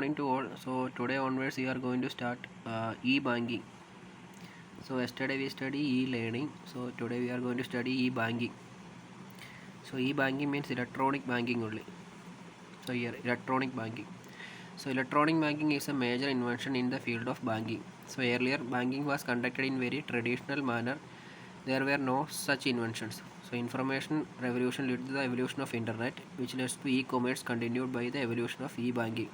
morning to all. So today onwards we are going to start e-banking. So yesterday we study e-learning. So today we are going to study e-banking. So e-banking means electronic banking only. So here electronic banking. So electronic banking is a major invention in the field of banking. So earlier banking was conducted in very traditional manner. There were no such inventions. So information revolution led to the evolution of internet, which led to e-commerce continued by the evolution of e-banking.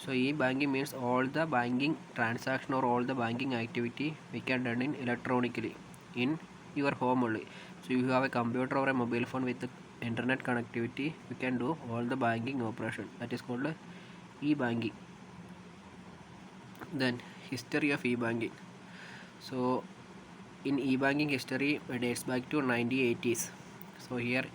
So e-banking means all the banking transaction or all the banking activity we can done in electronically in your home only. So if you have a computer or a mobile phone with the internet connectivity, you can do all the banking operation. That is called e-banking. Then history of e-banking. So in e-banking history dates back to 1980s. So here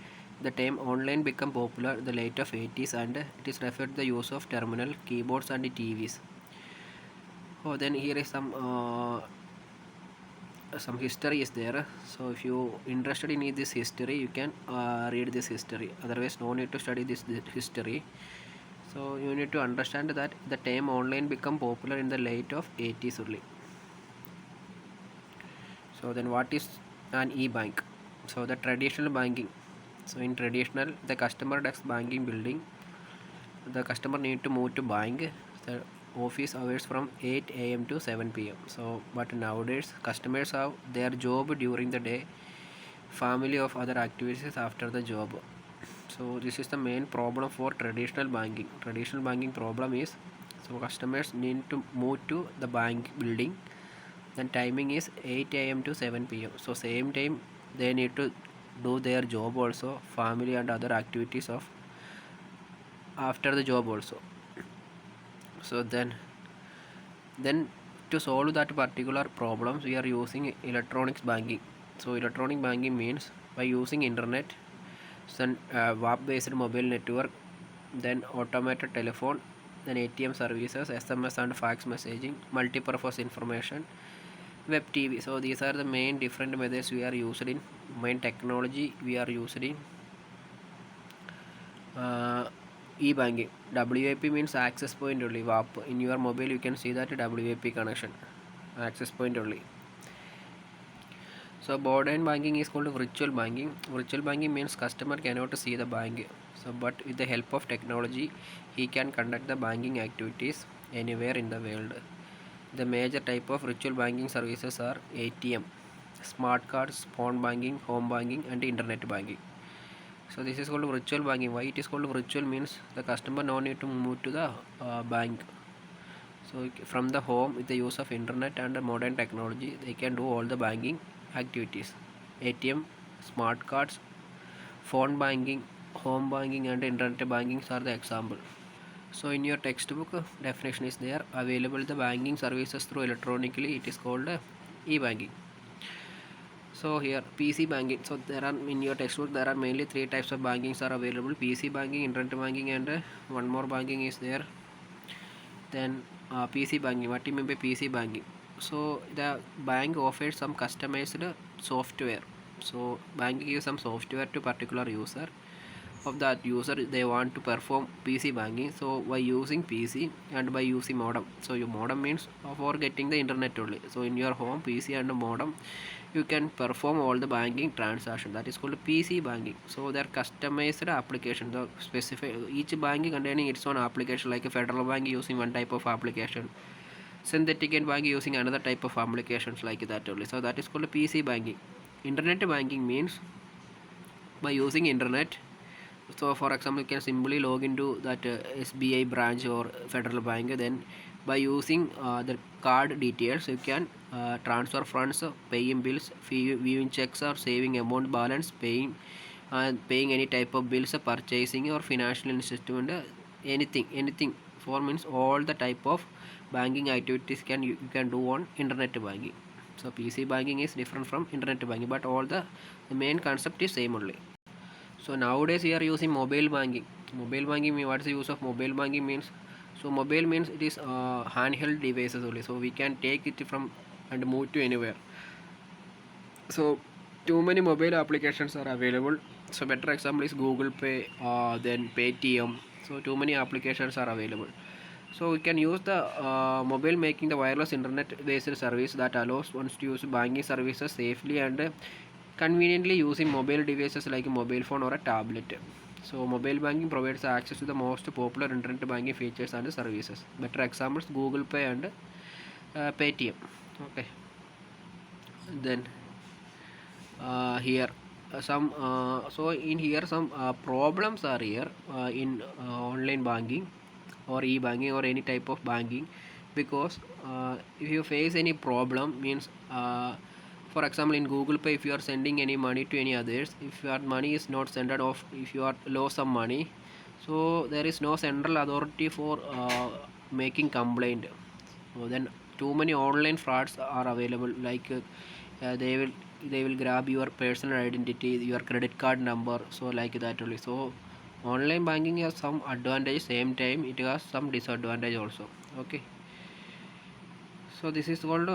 the term online became popular the late of 80s and it is referred to the use of terminal, keyboards and TVs. Oh, then here is some history is there. So if you interested in this history, you can read this history. Otherwise, no need to study this history. So you need to understand that the term online become popular in the late of 80s only. So then what is an e-bank? So the traditional banking. So in traditional the customer desk banking building, the customer need to move to bank. The office hours from 8 a.m. to 7 p.m. So but nowadays customers have their job during the day, family of other activities after the job. So this is the main problem for traditional banking. Traditional banking problem is so customers need to move to the bank building, then timing is 8 a.m. to 7 p.m. So same time they need to do their job also, family and other activities of after the job also. So then to solve that particular problems we are using electronics banking. So electronic banking means by using internet, then web based mobile network, then automated telephone, then ATM services, SMS and fax messaging, multi-purpose information, web TV. So these are the main different methods we are used in, main technology we are used in e-banking. WAP means access point only. WAP in your mobile you can see that WAP connection, access point only. So modern banking is called virtual banking. Virtual banking means customer cannot see the bank. So but with the help of technology he can conduct the banking activities anywhere in the world. The major type of virtual banking services are ATM, smart cards, phone banking, home banking and internet banking. So this is called virtual banking. Why it is called virtual means the customer no need to move to the bank. So from the home with the use of internet and modern technology they can do all the banking activities. ATM, smart cards, phone banking, home banking and internet banking are the example. So in your textbook definition is there available the banking services through electronically, it is called e-banking. So here PC banking. So there are in your textbook there are mainly three types of bankings are available: PC banking, internet banking, and one more banking is there. Then PC banking. What do you mean by PC banking? So the bank offers some customized software. So bank gives some software to particular user. Of that user they want to perform PC banking, so by using PC and by using modem. So your modem means for getting the internet only. So in your home PC and modem you can perform all the banking transaction, that is called PC banking. So they are customized application, the specific each bank containing its own application, like a federal bank using one type of application, synthetic and bank using another type of applications like that only. So that is called PC banking. Internet banking means by using internet. So for example you can simply log into that SBI branch or federal bank, then by using the card details you can transfer funds, paying bills, viewing checks or saving amount balance, paying any type of bills, purchasing or financial institution, anything for means all the type of banking activities you can do on internet banking. So PC banking is different from internet banking, but all the main concept is same only. So nowadays we are using mobile banking. Mobile banking means, what is the use of mobile banking means? So mobile means it is handheld devices only. So we can take it from and move to anywhere. So too many mobile applications are available. So better example is Google Pay, then Paytm. So too many applications are available. So we can use the mobile making the wireless internet based service that allows one to use banking services safely and conveniently using mobile devices like a mobile phone or a tablet. So mobile banking provides access to the most popular internet banking features and services. Better examples Google Pay and Paytm. Okay. Then here some so in here some problems are here in online banking or e-banking or any type of banking, because if you face any problem means for example in Google Pay, if you are sending any money to any others, if your money is not sent off, if you are lost some money, so there is no central authority for making complaint. So then too many online frauds are available, like they will grab your personal identity, your credit card number, so like that only. So online banking has some advantage, same time it has some disadvantage also. Okay, so this is called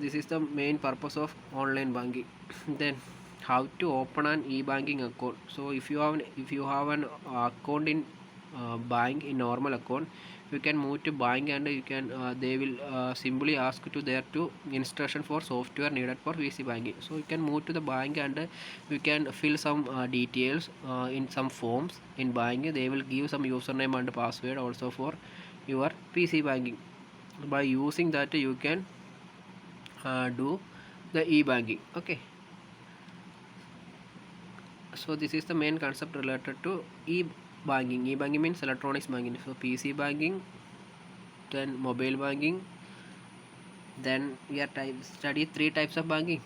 this is the main purpose of online banking. Then how to open an e-banking account. So if you have an account in bank, in normal account, you can move to bank and you can they will simply ask to there to instruction for software needed for PC banking. So you can move to the bank and you can fill some details in some forms in bank. They will give some username and password also for your PC banking. By using that you can do the e-banking. Okay, so this is the main concept related to e-banking. E-banking means electronics banking. So PC banking, then mobile banking, then we are study three types of banking.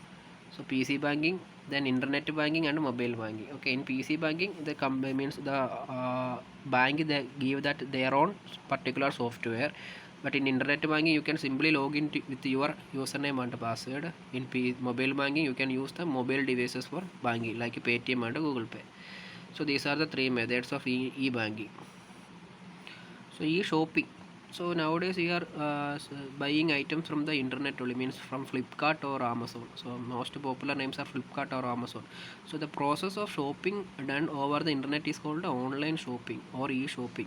So PC banking, then internet banking and mobile banking. Okay, in PC banking the means the bank they give that their own particular software, but in internet banking you can simply log in with your username and password. In mobile banking you can use the mobile devices for banking like Paytm and Google Pay. So these are the three methods of e-banking. So e-shopping. So nowadays we are buying items from the internet only, means from Flipkart or Amazon. So most popular names are Flipkart or Amazon. So the process of shopping done over the internet is called online shopping or e-shopping.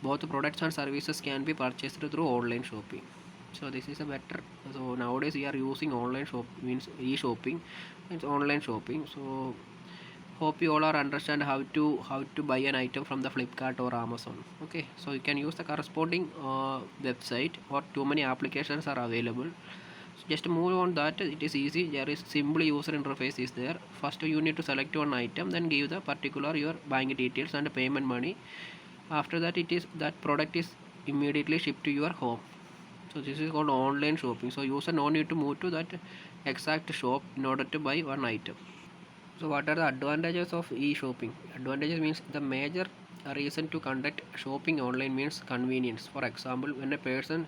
Both products and services can be purchased through online shopping. So this is a better. So nowadays we are using online shop, means e-shopping. It's online shopping. So hope you all are understand how to buy an item from the Flipkart or Amazon. Okay, so you can use the corresponding website, or too many applications are available. So just move on that, it is easy. There is simply user interface is there. First you need to select one item, then give the particular your bank details and payment money. After that it is that product is immediately shipped to your home. So this is called online shopping. So user no need to move to that exact shop in order to buy one item. So what are the advantages of e-shopping? Advantages means the major reason to conduct shopping online means convenience. For example, when a person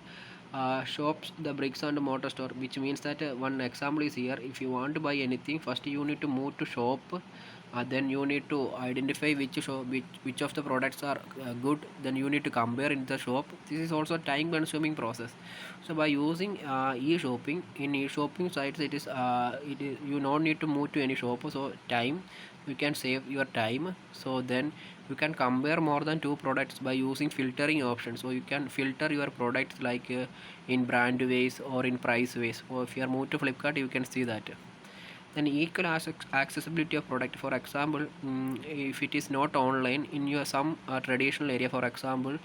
shops the bricks and mortar store, which means that one example is here. If you want to buy anything, first you need to move to shop. Then you need to identify which of the products are good. Then you need to compare in the shop. This is also a time consuming process. So by using e-shopping, in e-shopping sites it is you don't need to move to any shop. So time, you can save your time. So then you can compare more than two products by using filtering options. So you can filter your products like in brand ways or in price ways. So if you are moved to Flipkart, you can see that. Then equal accessibility of product. For example, if it is not online in your some traditional area, for example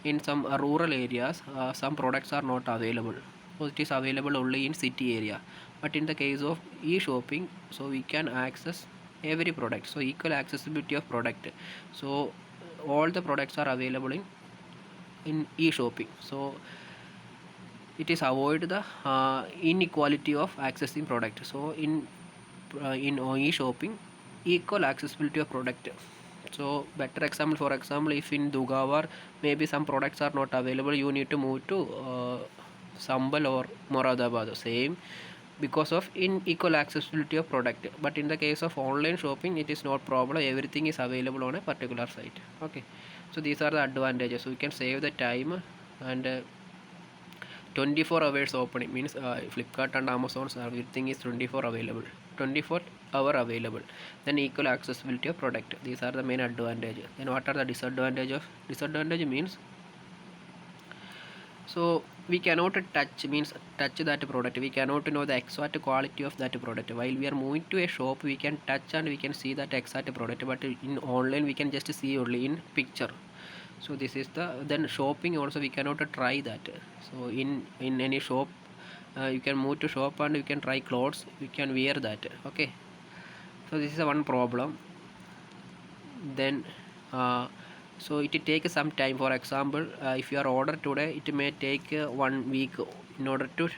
in some rural areas, some products are not available, so it is available only in city area. But in the case of e-shopping, so we can access every product. So equal accessibility of product. So all the products are available in e-shopping. So it is avoid the inequality of accessing product. So in e-shopping, equal accessibility of product. So better example, for example, if in Dugawar maybe some products are not available, you need to move to Sambal or Moradabad, same, because of unequal accessibility of product. But in the case of online shopping, it is not problem, everything is available on a particular site. Okay, so these are the advantages. So we can save the time, and 24 hours opening means Flipkart and Amazon everything is 24 available, 24-hour available. Then equal accessibility of product, these are the main advantage. Then what are the disadvantage of? Disadvantage means So we cannot touch means touch that product, we cannot know the exact quality of that product. While we are moving to a shop, we can touch and we can see that exact product, but in online we can just see only in picture. So this is the then shopping also we cannot try that. So in any shop, you can move to shop and you can try clothes, you can wear that. Okay, so this is one problem. Then so it takes some time. For example, if you are order today, it may take 1 week in order to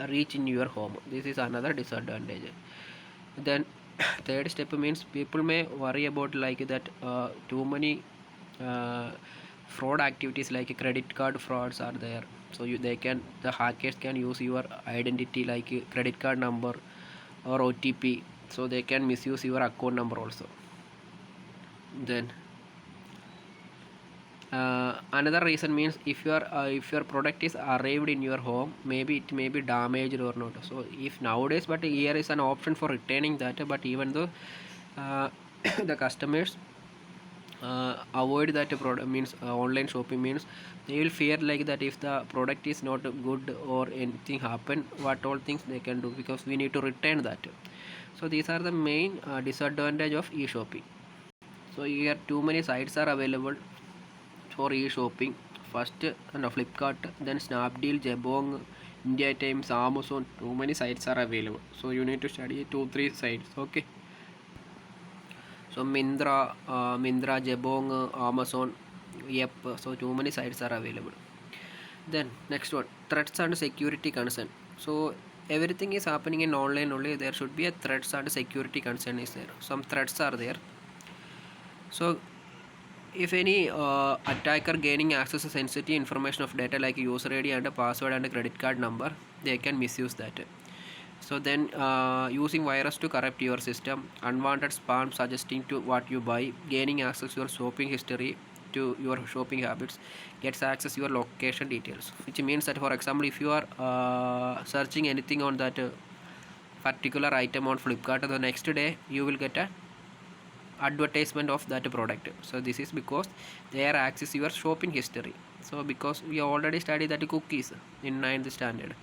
reach in your home. This is another disadvantage. Then third step means people may worry about like that too many uh, fraud activities like credit card frauds are there. So the hackers can use your identity like credit card number or OTP, so they can misuse your account number also. Then another reason means if your product is arrived in your home, maybe it may be damaged or not. So if nowadays, but here is an option for returning that, but even though uh, the customers avoid that product means online shopping means they will fear like that if the product is not good or anything happen, what all things they can do, because we need to return that. So these are the main disadvantage of e-shopping. So here too many sites are available for e-shopping. First Flipkart, then Snapdeal, Jabong, India Times, Amazon. Too many sites are available. So you need to study 2-3 sites. Okay. So Mindra, Jabong, Amazon. Yep. So too many sites are available. Then next one, threats and security concern. So everything is happening in online only. There should be a threats and security concern is there. Some threats are there. So if any attacker gaining access to sensitive information of data like user ID and a password and a credit card number, they can misuse that. So then using virus to corrupt your system, unwanted spam suggesting to what you buy, gaining access to your shopping history, to your shopping habits, gets access to your location details, which means that for example if you are searching anything on that particular item on Flipkart, the next day you will get a advertisement of that product. So this is because they are access your shopping history. So because we already studied that cookies in 9th standard,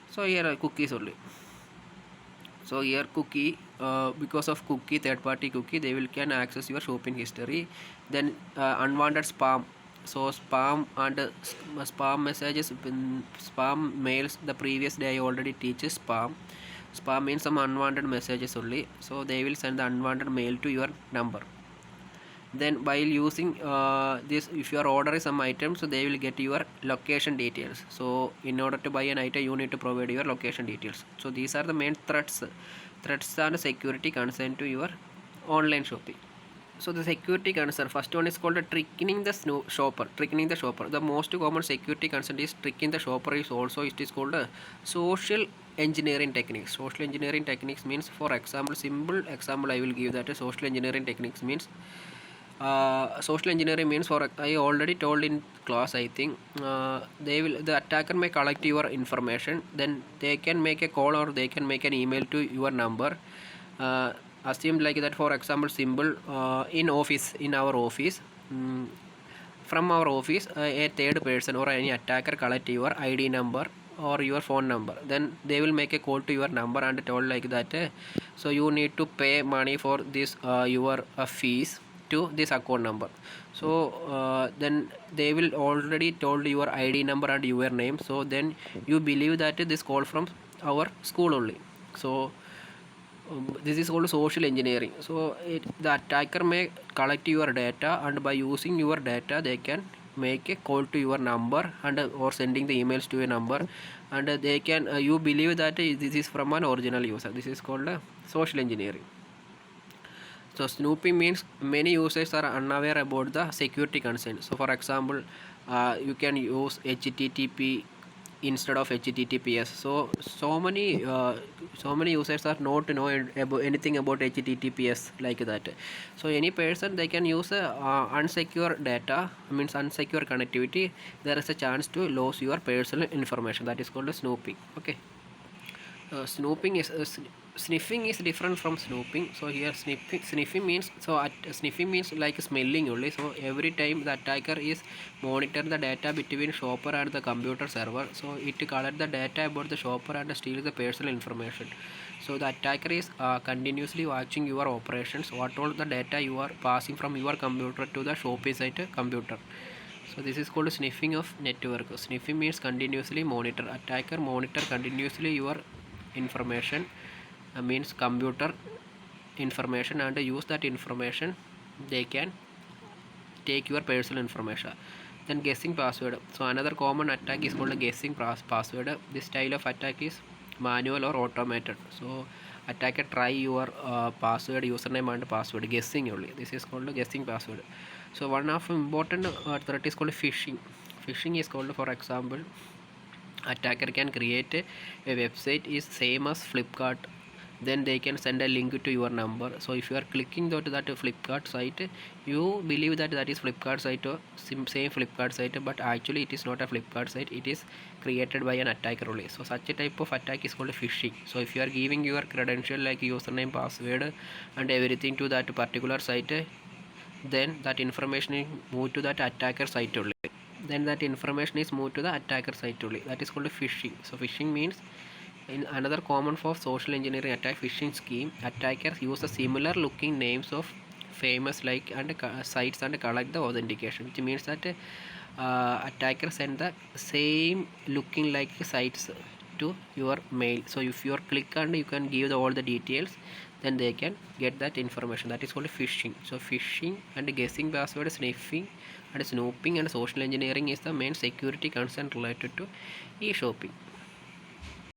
so here are cookies only. So here cookie, because of cookie, third party cookie, they will can access your shopping history. Then unwanted spam, so spam and spam messages, spam mails, the previous day I already teach spam means some unwanted messages only, so they will send the unwanted mail to your number. Then while using this, if you are ordering some items, so they will get your location details. So in order to buy an item, you need to provide your location details. So these are the main threats and security concern to your online shopping. So the security concern, first one is called tricking the shopper. Tricking the shopper, the most common security concern is tricking the shopper. Is also it is called social engineering techniques. Social engineering techniques means, for example, simple example I will give that. Social engineering techniques means social engineering means, for I already told in class I think, the attacker may collect your information, then they can make a call or they can make an email to your number. Assume like that, for example simple, in our office, from our office a third person or any attacker collect your ID number or your phone number, then they will make a call to your number and told like that, so you need to pay money for this your fees to this account number. So then they will already told your ID number and your name, so then you believe that this call from our school only. So this is called social engineering. So the attacker may collect your data, and by using your data they can make a call to your number and or sending the emails to a number, and they can you believe that this is from an original user. This is called social engineering. So snooping means many users are unaware about the security concerns. So for example, you can use HTTP instead of HTTPS. So many users are not know about anything about HTTPS like that. So any person they can use unsecure data, means unsecure connectivity. There is a chance to lose your personal information. That is called snooping. Okay. Snooping is sniffing is different from snooping. So here sniffing means, sniffing means like smelling only. So every time the attacker is monitor the data between shopper and the computer server, so it collect the data about the shopper and steal the personal information. So the attacker is continuously watching your operations, what all the data you are passing from your computer to the shopping site computer. So this is called sniffing of network. Sniffing means continuously monitor. Attacker monitor continuously your information, means computer information, and use that information. They can take your personal information. Then guessing password. So another common attack is called guessing password. This style of attack is manual or automated. So attacker try your password, username and password guessing only. This is called guessing password. So one of important threat is called phishing. Phishing is called, for example, attacker can create a website is same as Flipkart, then they can send a link to your number. So if you are clicking that Flipkart site, you believe that that is Flipkart site or same Flipkart site, but actually it is not a Flipkart site, it is created by an attacker only. So such a type of attack is called phishing. So if you are giving your credential like username, password and everything to that particular site, then that information is moved to that attacker site only. Then that information is moved to the attacker site only. That is called phishing. So phishing means, in another common for social engineering attack phishing scheme, attackers use a similar looking names of famous like and sites and collect the authentication, which means that attackers send the same looking like sites to your mail. So if you are click and you can give all the details, then they can get that information. That is called phishing. So phishing and guessing password, sniffing and snooping and social engineering is the main security concern related to e-shopping.